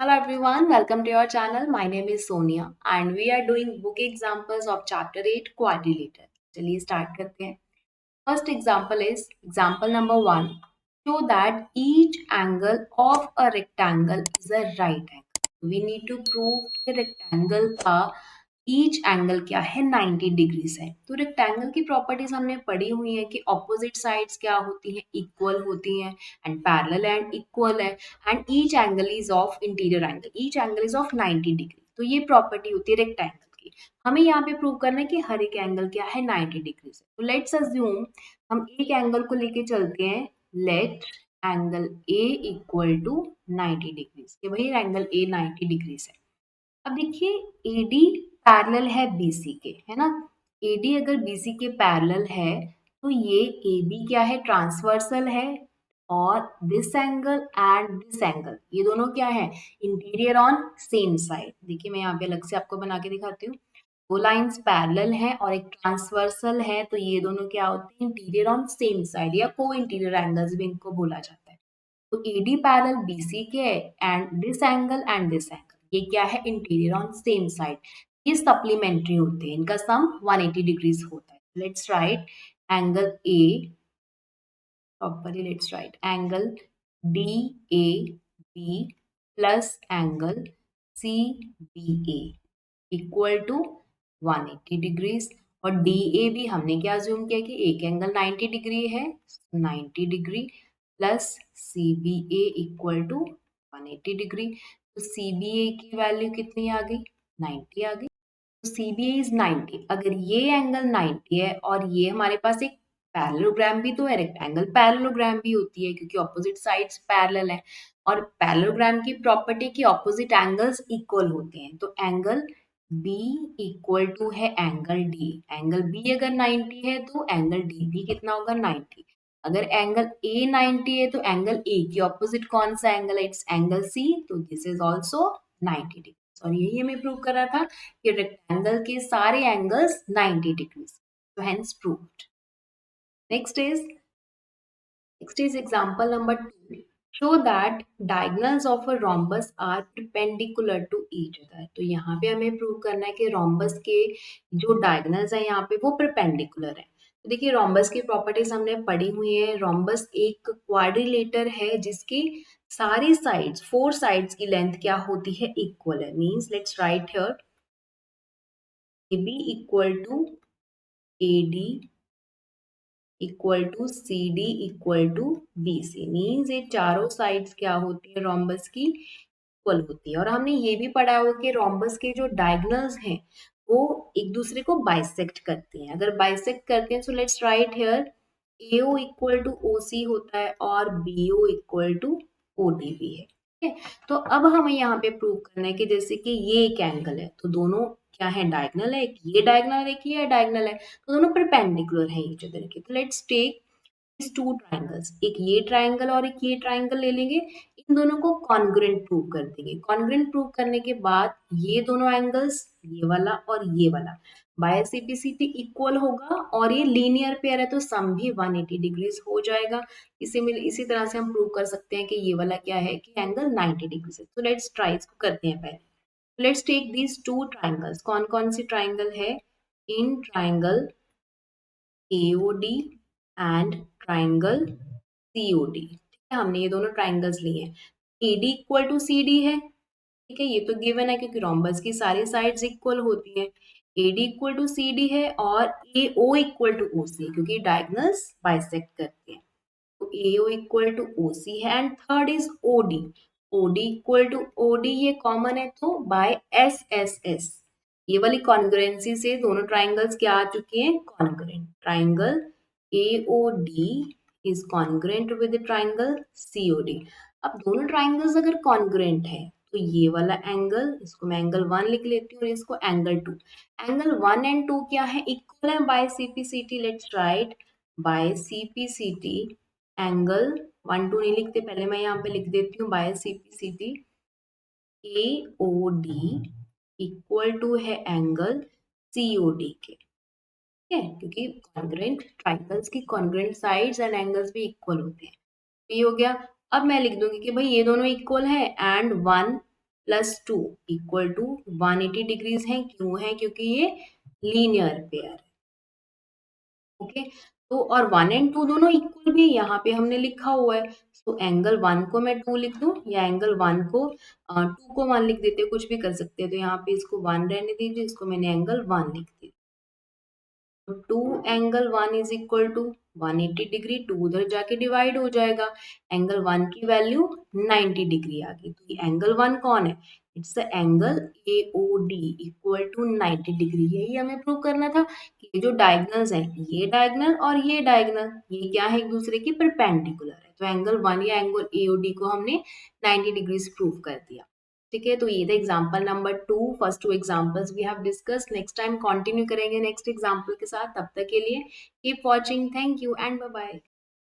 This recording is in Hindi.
Hello everyone, welcome to your channel. My name is Sonia and we are doing book examples of chapter 8 quadrilateral. चलिए start करते हैं. First example is example number 1. Show that each angle of a rectangle is a right angle. We need to prove कि rectangle का ईच एंगल क्या है 90 डिग्रीज है. तो रेक्टेंगल की प्रॉपर्टीज हमने पढ़ी हुई है कि ऑपोजिट साइड्स क्या होती हैं, इक्वल होती हैं एंड पैरेलल एंड इक्वल है and each angle is of interior angle, each angle is of 90 degree. तो ये प्रॉपर्टी होती है रेक्टेंगल की. हमें यहाँ पे प्रूव करना है कि हर एक एंगल क्या है 90 डिग्री से. तो लेट्स अज्यूम हम एक एंगल को लेके चलते हैं. Let angle A equal to 90 degrees. ये वही एंगल ए 90 डिग्रीज है. अब देखिए AD पैरेलल है BC के, है ना. AD अगर BC के पैरेलल है तो ये AB क्या है, ट्रांसवर्सल है. और this angle and this angle ये दोनों क्या है, इंटीरियर ऑन सेम साइड. देखिए मैं यहाँ पे अलग से आपको बना के दिखाती हूँ. दो लाइंस पैरेलल है और एक ट्रांसवर्सल है, तो ये दोनों क्या होते हैं, इंटीरियर ऑन सेम साइड या को इंटीरियर एंगल्स भी इनको बोला जाता है. तो AD पैरेलल BC के एंड दिस एंगल ये क्या है, इंटीरियर ऑन सेम साइड. ये सप्लीमेंट्री होते हैं, इनका सम 180 डिग्रीज होता है. Let's write angle A properly. Let's write angle DAB plus angle CBA equal to 180 degrees. और DAB हमने क्या अज्यूम किया कि एक एंगल 90 डिग्री है, 90 degree plus CBA equal to 180 degree. तो CBA की वैल्यू कितनी आ गई, 90 आ गई. तो CBA इज 90. अगर ये एंगल 90 है और ये हमारे पास एक पैरेललोग्राम भी तो है, रेक्टेंगल पैरेललोग्राम भी होती है क्योंकि ऑपोजिट साइड्स पैरेलल है. और पैरेललोग्राम की प्रॉपर्टी की ऑपोजिट एंगल्स इक्वल होते हैं. तो एंगल B इक्वल टू है एंगल D. एंगल B अगर 90 है तो एंगल D भी कितना होगा, 90. अगर एंगल A 90 है तो एंगल A की ऑपोजिट कौन सा एंगल है, इट्स एंगल C. तो दिस इज ऑल्सो 90 डिग्री. और यही हमें प्रूव कर रहा था कि रेक्टेंगल के सारे एंगल्स 90 डिग्रीज. तो hence proved. Next is example number 2. Show that diagonals of a rhombus are perpendicular to each other. तो यहाँ पे हमें प्रूव करना है कि रोम्बस के जो डायगोनल्स है यहाँ पे वो परपेंडिकुलर है. तो देखिए रोम्बस की प्रॉपर्टीज हमने पढ़ी हुई है. रोम्बस एक क्वाड्रिलेटर है जिसकी सारी साइड्स, फोर साइड्स की लेंथ क्या होती है, इक्वल है. Means let's write here AB equal to AD equal to CD equal to BC. Means ये चारों साइड्स क्या होती है, रोम्बस की इक्वल होती है. और हमने ये भी पढ़ा होगा कि रोम्बस के जो डायगोनल्स हैं वो एक दूसरे को बाइसेक्ट करते हैं. अगर बाइसेक्ट करते हैं, so let's write here AO equal to OC होता है और BO इक्वल टू OD भी है. ठीक है. तो अब हमें यहाँ पे प्रूव करना है कि जैसे कि ये एक एंगल है तो दोनों क्या है, डायगोनल है. एक ये डायगोनल है, एक ये डायगोनल है, तो दोनों परपेंडिकुलर है ईच अदर के. तो लेट्स टेक इस टू ट्राइंगल्स, एक ये ट्राइंगल और एक ये ट्राइंगल ले लेंगे. इन दोनों को कॉन्ग्रुएंट प्रूव कर देंगे. कॉन्ग्रुएंट प्रूव करने के बाद ये दोनों एंगल्स, ये वाला और ये वाला, बाय CPCT इक्वल होगा और ये लीनियर पेयर है तो सम भी 180 डिग्रीज हो जाएगा. इसी तरह से हम प्रूव कर सकते हैं कि ये वाला क्या है कि एंगल 90 डिग्रीज है. तो लेट्स ट्राई, इसको करते हैं पहले. Let's take these two triangles. कौन कौन सी ट्राइंगल है, in triangle AOD and triangle COD. ठीक है, हमने ये दोनों ट्राइंगल्स लिए हैं. AD इक्वल टू CD है. ठीक है, ये तो गिवन है क्योंकि रोम्बस की सारी साइड्स इक्वल होती है. AD इक्वल टू CD है और AO इक्वल टू OC है क्योंकि डायगोनल्स बाइसेक्ट करते हैं. तो AO इक्वल टू OC है. And third is OD. OD equal to OD ये कॉमन है तो बाय SSS. ये वाली कॉन्ग्रुएंसी से दोनों ट्राइंगल्स क्या आ चुके हैं, congruent. Triangle AOD is congruent with triangle COD. अब दोनों ट्राइंगल्स अगर कॉन्ग्रुएंट है तो ये वाला एंगल, इसको मैं एंगल 1 लिख लेती हूँ और इसको एंगल 2. एंगल 1 एंड 2 क्या है, इक्वल है by CPCT. Let's write by CPCT angle 1 2 नहीं लिखते, पहले मैं यहाँ पे लिख देती हूँ by CPCT AOD equal to है एंगल COD के. ठीक है, क्योंकि कॉन्ग्रुएंट ट्राइंगल्स की कॉन्ग्रुएंट साइड्स एंड एंगल्स भी इक्वल होते हैं. ये हो गया. अब मैं लिख दूंगी कि भाई ये दोनों इक्वल है and 1 plus 2 equal to 180 degrees है। क्यों है? क्योंकि ये लीनियर पेयर है। ओके, तो और 1 और 2 दोनों इक्वल भी यहाँ पे हमने लिखा हुआ है। तो एंगल 1 को मैं 2 लिख दूं या एंगल 1 को 2 को 1 लिख देते, कुछ भी कर सकते हैं। तो यहाँ पे इसको 1 रहने दीजिए, इसको मैंने एंगल 1 लिख दिया। तो 2 angle 1 is equal to 180 degree, 2 उधर जाके डिवाइड हो जाएगा। एंगल 1 की वैल्यू 90 डिग्री आ गई। तो ये एंगल 1 कौन है? It's the angle AOD equal to 90 degree. यही हमें प्रूव करना था कि ये जो डायगनल्स हैं, ये डायगनल और ये डायगनल, ये क्या है? एक दूसरे के परपेंडिकुलर है। तो एंगल 1 या एंगल AOD को हमने 90 डिग्रीज प्रूव कर दिया। ठीक है, तो ये था example number 2। First 2 examples we have discuss. Next time continue करेंगे नेक्स्ट एग्जाम्पल के साथ। तब तक के लिए keep watching. Thank you and bye bye.